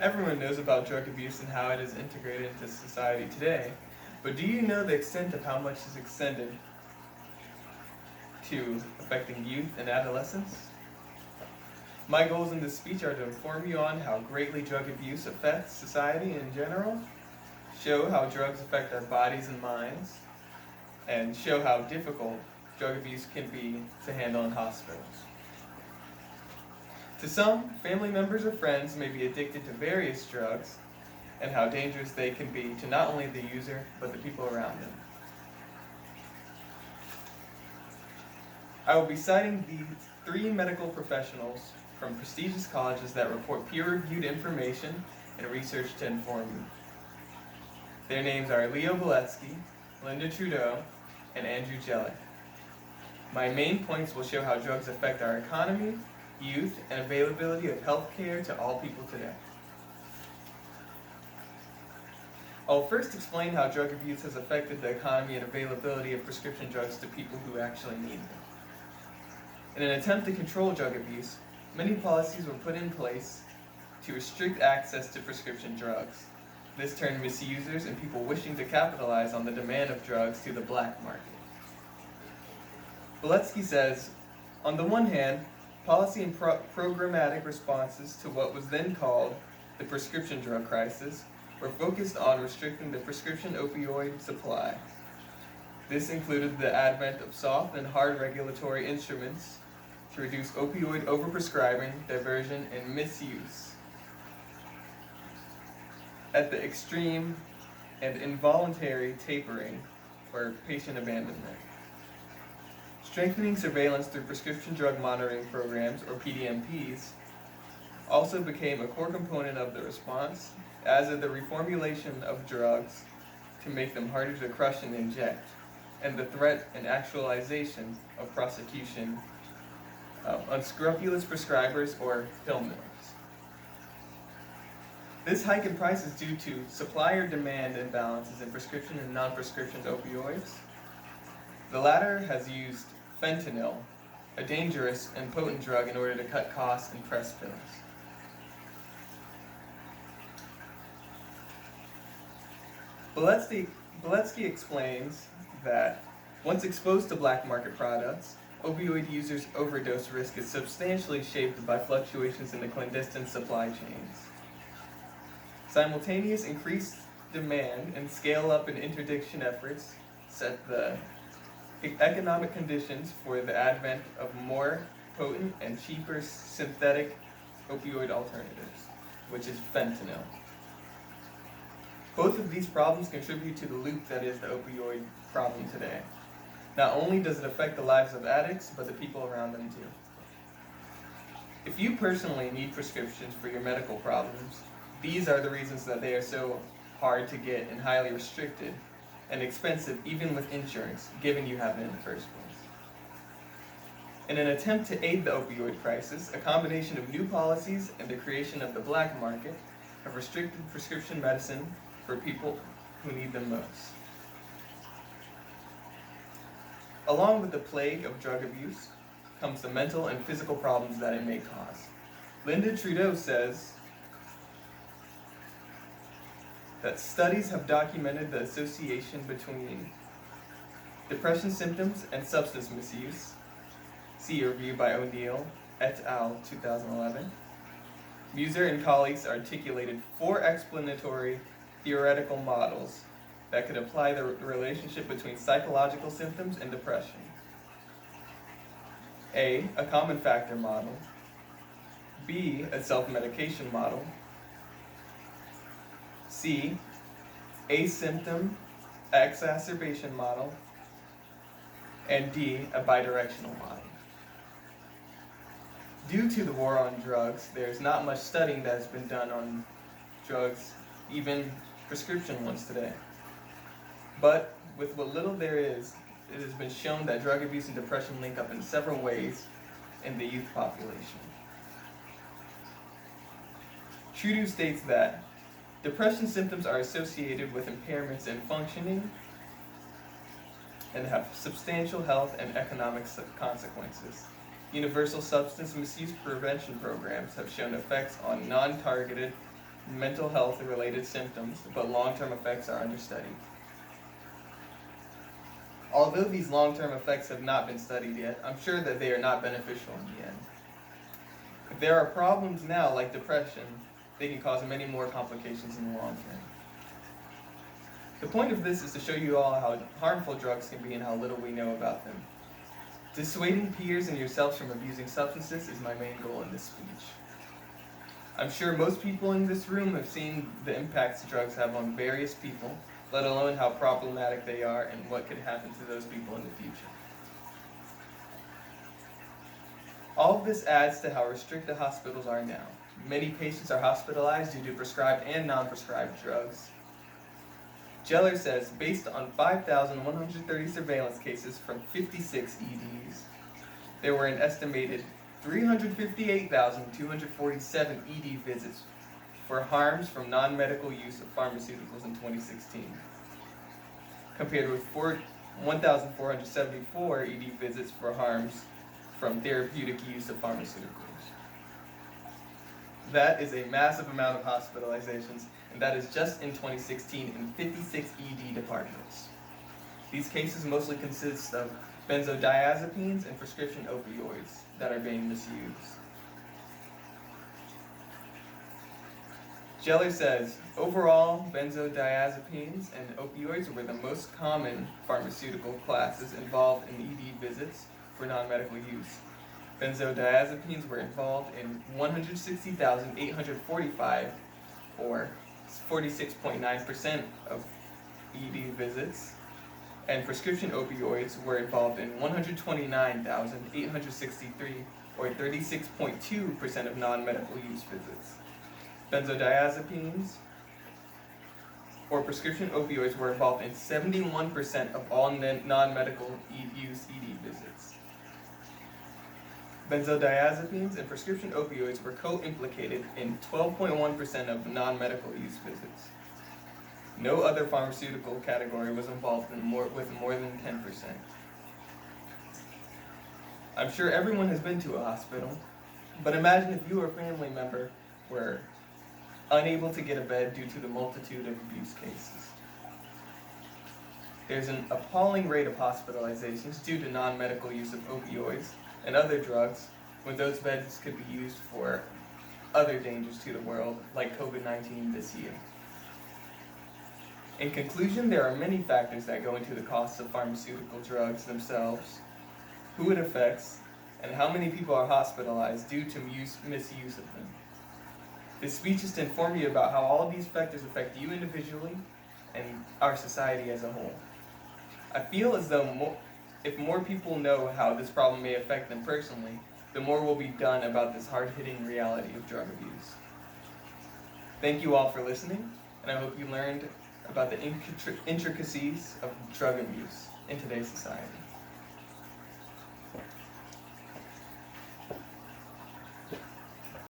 Everyone knows about drug abuse and how it is integrated into society today, but do you know the extent of how much is extended to affecting youth and adolescents? My goals in this speech are to inform you on how greatly drug abuse affects society in general, show how drugs affect our bodies and minds, and show how difficult drug abuse can be to handle in hospitals. To some, family members or friends may be addicted to various drugs, and how dangerous they can be to not only the user, but the people around them. I will be citing these 3 medical professionals from prestigious colleges that report peer-reviewed information and research to inform you. Their names are Leo Valetsky, Linda Trudeau, and Andrew Jellick. My main points will show how drugs affect our economy, youth, and availability of health care to all people today. I'll first explain how drug abuse has affected the economy and availability of prescription drugs to people who actually need them. In an attempt to control drug abuse, many policies were put in place to restrict access to prescription drugs. This turned misusers and people wishing to capitalize on the demand of drugs to the black market. Valetsky says, on the one hand, policy and programmatic responses to what was then called the prescription drug crisis were focused on restricting the prescription opioid supply. This included the advent of soft and hard regulatory instruments to reduce opioid overprescribing, diversion, and misuse at the extreme and involuntary tapering or patient abandonment. Strengthening surveillance through prescription drug monitoring programs, or PDMPs, also became a core component of the response, as did the reformulation of drugs to make them harder to crush and inject, and the threat and actualization of prosecution of unscrupulous prescribers or pill mills. This hike in price is due to supplier-demand imbalances in prescription and non-prescription opioids. The latter has used fentanyl, a dangerous and potent drug, in order to cut costs and press pills. Valetsky explains that once exposed to black market products, opioid users' overdose risk is substantially shaped by fluctuations in the clandestine supply chains. Simultaneous increased demand and scale-up in interdiction efforts set the economic conditions for the advent of more potent and cheaper synthetic opioid alternatives, which is fentanyl. Both of these problems contribute to the loop that is the opioid problem today. Not only does it affect the lives of addicts, but the people around them too. If you personally need prescriptions for your medical problems, these are the reasons that they are so hard to get and highly restricted and expensive even with insurance, given you have it in the first place. In an attempt to aid the opioid crisis, a combination of new policies and the creation of the black market have restricted prescription medicine for people who need them most. Along with the plague of drug abuse comes the mental and physical problems that it may cause. Linda Trudeau says that studies have documented the association between depression symptoms and substance misuse. See a review by O'Neill et al. 2011. Muser and colleagues articulated 4 explanatory theoretical models that could apply the relationship between psychological symptoms and depression. A common factor model. B, a self-medication model. C, a symptom exacerbation model. And D, a bidirectional model. Due to the war on drugs, there's not much studying that has been done on drugs, even prescription ones today. But with what little there is, it has been shown that drug abuse and depression link up in several ways in the youth population. Trudeau states that depression symptoms are associated with impairments in functioning and have substantial health and economic consequences. Universal substance misuse prevention programs have shown effects on non-targeted, mental health related symptoms, but long-term effects are under study. Although these long-term effects have not been studied yet, I'm sure that they are not beneficial in the end. If there are problems now, like depression, they can cause many more complications in the long term. The point of this is to show you all how harmful drugs can be and how little we know about them. Dissuading peers and yourselves from abusing substances is my main goal in this speech. I'm sure most people in this room have seen the impacts drugs have on various people, let alone how problematic they are and what could happen to those people in the future. All of this adds to how restricted hospitals are now. Many patients are hospitalized due to prescribed and non-prescribed drugs. Geller says, based on 5,130 surveillance cases from 56 EDs, there were an estimated 358,247 ED visits for harms from non-medical use of pharmaceuticals in 2016, compared with 1,474 ED visits for harms from therapeutic use of pharmaceuticals. That is a massive amount of hospitalizations, and that is just in 2016 in 56 ED departments. These cases mostly consist of benzodiazepines and prescription opioids that are being misused. Geller says, overall, benzodiazepines and opioids were the most common pharmaceutical classes involved in ED visits for non-medical use. Benzodiazepines were involved in 160,845, or 46.9% of ED visits, and prescription opioids were involved in 129,863, or 36.2% of non-medical use visits. Benzodiazepines or prescription opioids were involved in 71% of all non-medical use ED visits. Benzodiazepines and prescription opioids were co-implicated in 12.1% of non-medical use visits. No other pharmaceutical category was involved with more than 10%. I'm sure everyone has been to a hospital, but imagine if you or a family member were unable to get a bed due to the multitude of abuse cases. There's an appalling rate of hospitalizations due to non-medical use of opioids and other drugs when those beds could be used for other dangers to the world, like COVID-19 this year. In conclusion, there are many factors that go into the costs of pharmaceutical drugs themselves, who it affects, and how many people are hospitalized due to misuse of them. This speech is to inform you about how all of these factors affect you individually and our society as a whole. I feel as though if more people know how this problem may affect them personally, the more will be done about this hard-hitting reality of drug abuse. Thank you all for listening, and I hope you learned about the intricacies of drug abuse in today's society.